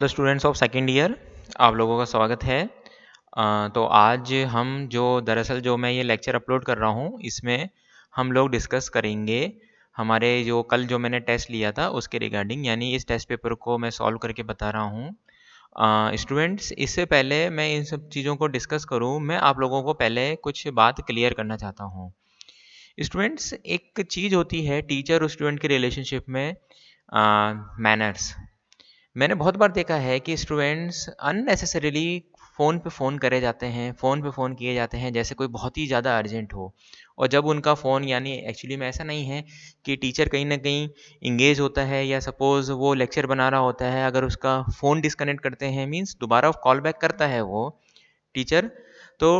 The students of second year, आप लोगों का स्वागत है। तो आज हम जो मैं ये लेक्चर अपलोड कर रहा हूँ, इसमें हम लोग डिस्कस करेंगे हमारे जो कल जो मैंने टेस्ट लिया था उसके रिगार्डिंग, यानी इस टेस्ट पेपर को मैं सॉल्व करके बता रहा हूँ। स्टूडेंट्स, इससे पहले मैं इन सब चीज़ों को डिस्कस करूँ, मैं आप लोगों को पहले कुछ बात क्लियर करना चाहता हूँ। स्टूडेंट्स, एक चीज़ होती है टीचर और स्टूडेंट के रिलेशनशिप में, मैनर्स। मैंने बहुत बार देखा है कि स्टूडेंट्स अननेसेसरीली फ़ोन करे जाते हैं, फ़ोन पे फ़ोन किए जाते हैं जैसे कोई बहुत ही ज़्यादा अर्जेंट हो। और जब उनका फ़ोन, यानी एक्चुअली में ऐसा नहीं है कि टीचर कहीं न कहीं इंगेज होता है, या सपोज़ वो लेक्चर बना रहा होता है, अगर उसका फ़ोन डिस्कनेक्ट करते हैं मीन्स दोबारा कॉल बैक करता है वो टीचर, तो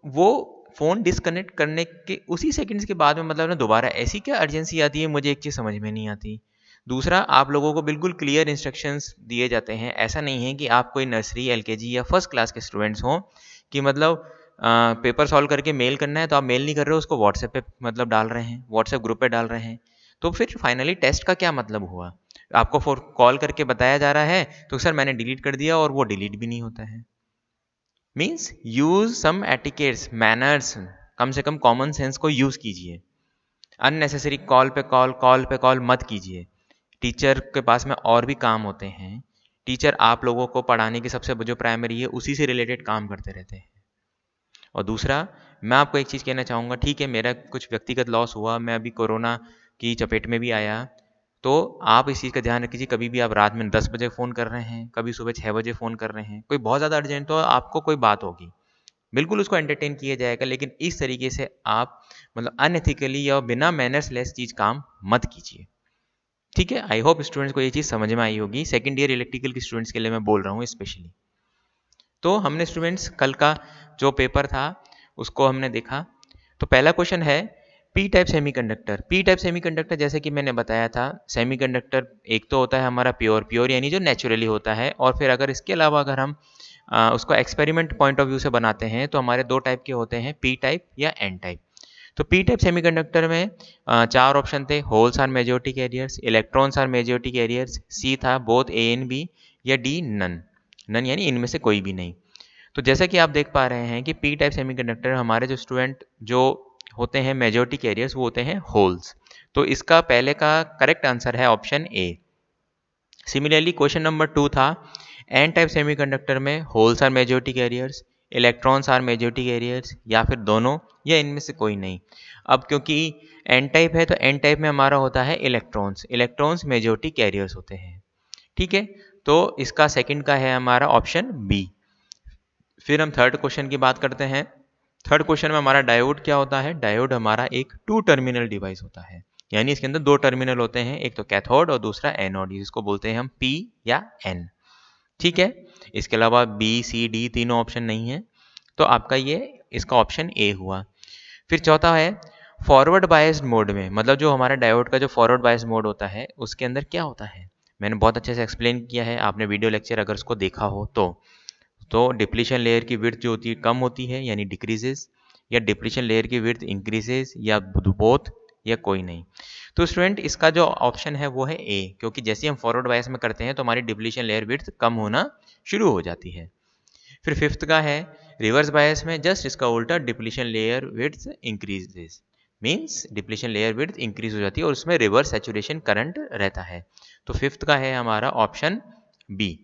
वो फ़ोन डिस्कनेक्ट करने के उसी सेकंड्स के बाद में मतलब ना दोबारा ऐसी क्या अर्जेंसी आती है, मुझे एक चीज़ समझ में नहीं आती। दूसरा, आप लोगों को बिल्कुल क्लियर इंस्ट्रक्शंस दिए जाते हैं। ऐसा नहीं है कि आप कोई नर्सरी, एलकेजी या फर्स्ट क्लास के स्टूडेंट्स हों कि मतलब पेपर सॉल्व करके मेल करना है तो आप मेल नहीं कर रहे हो, उसको व्हाट्सएप पे मतलब डाल रहे हैं, व्हाट्सएप ग्रुप पे डाल रहे हैं। तो फिर फाइनली टेस्ट का क्या मतलब हुआ? आपको फोर कॉल करके बताया जा रहा है तो सर मैंने डिलीट कर दिया, और वो डिलीट भी नहीं होता है। Means use some etiquettes, manners, कम से कम कॉमन सेंस को यूज कीजिए। अननेसेसरी कॉल पे कॉल मत कीजिए। टीचर के पास में और भी काम होते हैं। टीचर आप लोगों को पढ़ाने की सबसे जो प्राइमरी है उसी से रिलेटेड काम करते रहते हैं। और दूसरा, मैं आपको एक चीज़ कहना चाहूँगा, ठीक है मेरा कुछ व्यक्तिगत लॉस हुआ, मैं अभी कोरोना की चपेट में भी आया, तो आप इस चीज़ का ध्यान रखिए। कभी भी आप रात में 10 बजे फ़ोन कर रहे हैं, कभी सुबह 6 बजे फ़ोन कर रहे हैं, कोई बहुत ज़्यादा अर्जेंट हो, आपको कोई बात होगी, बिल्कुल उसको एंटरटेन किया जाएगा, लेकिन इस तरीके से आप मतलब अनएथिकली या बिना मैनर्स लेस चीज़ काम मत कीजिए। ठीक है, आई होप स्टूडेंट्स को ये चीज़ समझ में आई होगी। सेकंड ईयर इलेक्ट्रिकल के स्टूडेंट्स के लिए मैं बोल रहा हूँ स्पेशली। तो हमने स्टूडेंट्स कल का जो पेपर था उसको हमने देखा। तो पहला क्वेश्चन है, P type semiconductor. P type semiconductor जैसे कि मैंने बताया था, सेमीकंडक्टर एक तो होता है हमारा प्योर, प्योर यानी जो नेचुरली होता है, और फिर अगर इसके अलावा अगर हम उसको एक्सपेरिमेंट पॉइंट ऑफ व्यू से बनाते हैं तो हमारे दो टाइप के होते हैं, पी टाइप या एन टाइप। तो पी टाइप सेमीकंडक्टर में चार ऑप्शन थे, holes are majority carriers, electrons are majority carriers, C था बोथ ए एंड बी, या डी नन। नन यानी इनमें से कोई भी नहीं। तो जैसा कि आप देख पा रहे हैं कि पी टाइप सेमीकंडक्टर हमारे जो स्टूडेंट जो होते हैं मेजॉरिटी कैरियर्स, वो होते हैं होल्स। तो इसका पहले का करेक्ट आंसर है option A. Similarly question number 2 था, एन टाइप सेमीकंडक्टर में holes are majority carriers, electrons are majority carriers, या फिर दोनों, या इनमें से कोई नहीं। अब क्योंकि एन टाइप है तो एन टाइप में हमारा होता है इलेक्ट्रॉन्स, इलेक्ट्रॉन्स मेजॉरिटी कैरियर्स होते हैं। ठीक है, तो इसका सेकंड का है हमारा ऑप्शन बी। फिर हम थर्ड क्वेश्चन की बात करते हैं। थर्ड क्वेश्चन में हमारा डायोड क्या होता है? डायोड हमारा एक टू टर्मिनल डिवाइस होता है, यानी इसके अंदर दो टर्मिनल होते हैं, एक तो कैथोड और दूसरा एनोड, जिसको बोलते हैं हम पी या एन। ठीक है, इसके अलावा बी सी डी तीनों ऑप्शन नहीं है, तो आपका ये इसका ऑप्शन ए हुआ। फिर चौथा है, फॉरवर्ड बायस्ड मोड में, मतलब जो हमारा डायोड का जो फॉरवर्ड बायस्ड मोड होता है उसके अंदर क्या होता है, मैंने बहुत अच्छे से एक्सप्लेन किया है, आपने वीडियो लेक्चर अगर उसको देखा हो तो डिप्लीशन लेयर की विड्थ जो होती है कम होती है यानी डिक्रीजेस, या डिप्लीशन लेयर की विड्थ इंक्रीजेस, या बोथ, या कोई नहीं। तो स्टूडेंट इसका जो ऑप्शन है वो है ए, क्योंकि जैसे हम फॉरवर्ड बायस में करते हैं तो हमारी डिप्लीशन लेयर विड्थ कम होना शुरू हो जाती है। फिर फिफ्थ का है, रिवर्स बायस में जस्ट इसका उल्टा, depletion layer width increases, means depletion layer width increase हो जाती है और उसमें रिवर्स सैचुरेशन करंट रहता है। तो फिफ्थ का है हमारा ऑप्शन बी।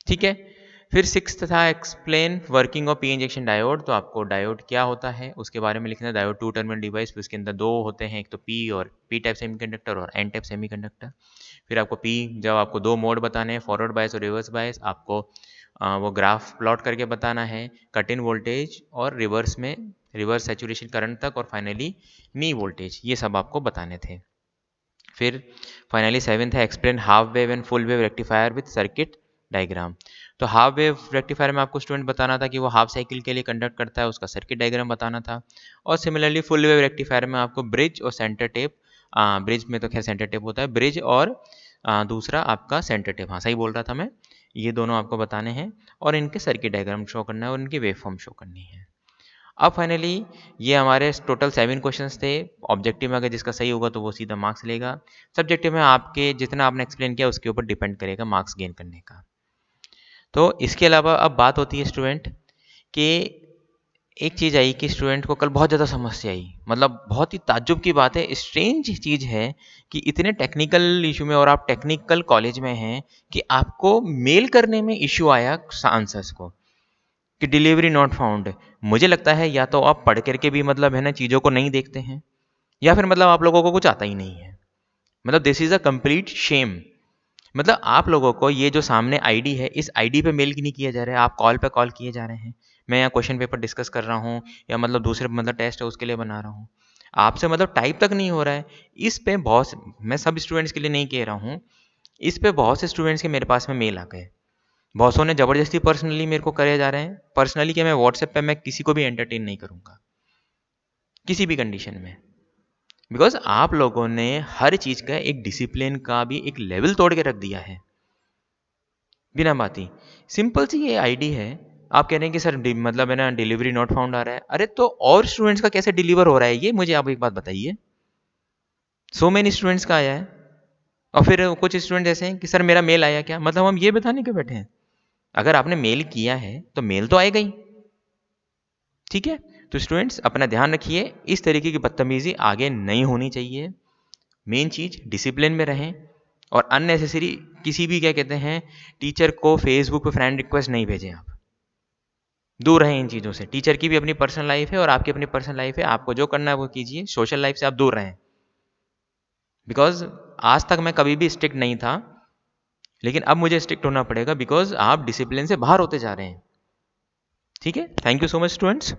ठीक है, फिर सिक्स्थ था, explain working of P injection diode. तो आपको डायोड क्या होता है उसके बारे में लिखना है। डायोड टू टर्मिनल डिवाइस, उसके अंदर दो होते हैं, एक तो पी और पी टाइप सेमीकंडक्टर और एन टाइप सेमीकंडक्टर। फिर आपको पी, जब आपको दो मोड बताने हैं, फॉरवर्ड बायस और रिवर्स बायस, आपको वो ग्राफ प्लॉट करके बताना है, कट इन वोल्टेज और रिवर्स में रिवर्स सैचुरेशन करंट तक, और फाइनली नी वोल्टेज, ये सब आपको बताने थे। फिर फाइनली सेवेंथ है, explain half wave and full wave rectifier with circuit diagram. तो हाफ वेव रेक्टिफायर में आपको स्टूडेंट बताना था कि वो हाफ साइकिल के लिए कंडक्ट करता है, उसका सर्किट डायग्राम बताना था। और सिमिलरली फुल वेव रेक्टिफायर में आपको ब्रिज और सेंटर टेप, ब्रिज में तो खैर सेंटर टेप होता है, ब्रिज और दूसरा आपका सेंटर टेप, हाँ सही बोल रहा था मैं, ये दोनों आपको बताने हैं, और इनके सर्किट डायग्राम शो करना है और इनकी वेव फॉर्म शो करनी है। अब फाइनली ये हमारे टोटल 7 क्वेश्चंस थे। ऑब्जेक्टिव में अगर जिसका सही होगा तो वो सीधा मार्क्स लेगा। सब्जेक्टिव में आपके जितना आपने एक्सप्लेन किया उसके ऊपर डिपेंड करेगा मार्क्स गेन करने का। तो इसके अलावा अब बात होती है स्टूडेंट कि एक चीज़ आई कि स्टूडेंट को कल बहुत ज़्यादा समस्या आई, मतलब बहुत ही ताज्जुब की बात है, स्ट्रेंज चीज़ है कि इतने टेक्निकल इशू में और आप टेक्निकल कॉलेज में हैं कि आपको मेल करने में इशू आया आंसर्स को कि डिलीवरी नॉट फाउंड। मुझे लगता है या तो आप पढ़ करके भी मतलब है ना चीज़ों को नहीं देखते हैं, या फिर मतलब आप लोगों को कुछ आता ही नहीं है। मतलब this is a complete shame. मतलब आप लोगों को ये जो सामने आईडी है, इस आईडी पे मेल नहीं किया जा रहा है, आप कॉल पे कॉल किए जा रहे हैं। मैं यहाँ क्वेश्चन पेपर डिस्कस कर रहा हूँ या मतलब दूसरे मतलब टेस्ट है उसके लिए बना रहा हूँ, आपसे मतलब टाइप तक नहीं हो रहा है। इस पे बहुत, मैं सब स्टूडेंट्स के लिए नहीं कह रहा हूँ, इस पे बहुत से स्टूडेंट्स के मेरे पास में मेल आ गए। बहुत सौ ने ज़बरदस्ती पर्सनली मेरे को करे जा रहे हैं। पर्सनली क्या, मैं व्हाट्सएप पे मैं किसी को भी एंटरटेन नहीं करूँगा किसी भी कंडीशन में, बिकॉज आप लोगों ने हर चीज़ का एक डिसिप्लिन का भी एक लेवल तोड़ के रख दिया है बिना बात ही। सिंपल सी ये आईडी है, आप कह रहे हैं कि सर मतलब है ना डिलीवरी नॉट फाउंड आ रहा है। अरे तो और स्टूडेंट्स का कैसे डिलीवर हो रहा है ये मुझे आप एक बात बताइए। सो मेनी स्टूडेंट्स का आया है, और फिर कुछ स्टूडेंट ऐसे हैं कि सर मेरा मेल आया क्या, मतलब हम ये बताने के बैठे हैं। अगर आपने मेल किया है तो मेल तो आएगा ही, ठीक है। तो स्टूडेंट्स अपना ध्यान रखिए, इस तरीके की बदतमीजी आगे नहीं होनी चाहिए। मेन चीज डिसिप्लिन में रहें, और अननेसेसरी किसी भी क्या कहते हैं टीचर को फेसबुक पे फ्रेंड रिक्वेस्ट नहीं भेजें। आप दूर रहें इन चीज़ों से। टीचर की भी अपनी पर्सनल लाइफ है और आपकी अपनी पर्सनल लाइफ है, आपको जो करना है वो कीजिए, सोशल लाइफ से आप दूर रहें। बिकॉज आज तक मैं कभी भी स्ट्रिक्ट नहीं था, लेकिन अब मुझे स्ट्रिक्ट होना पड़ेगा बिकॉज आप डिसिप्लिन से बाहर होते जा रहे हैं। ठीक है, thank you so much students.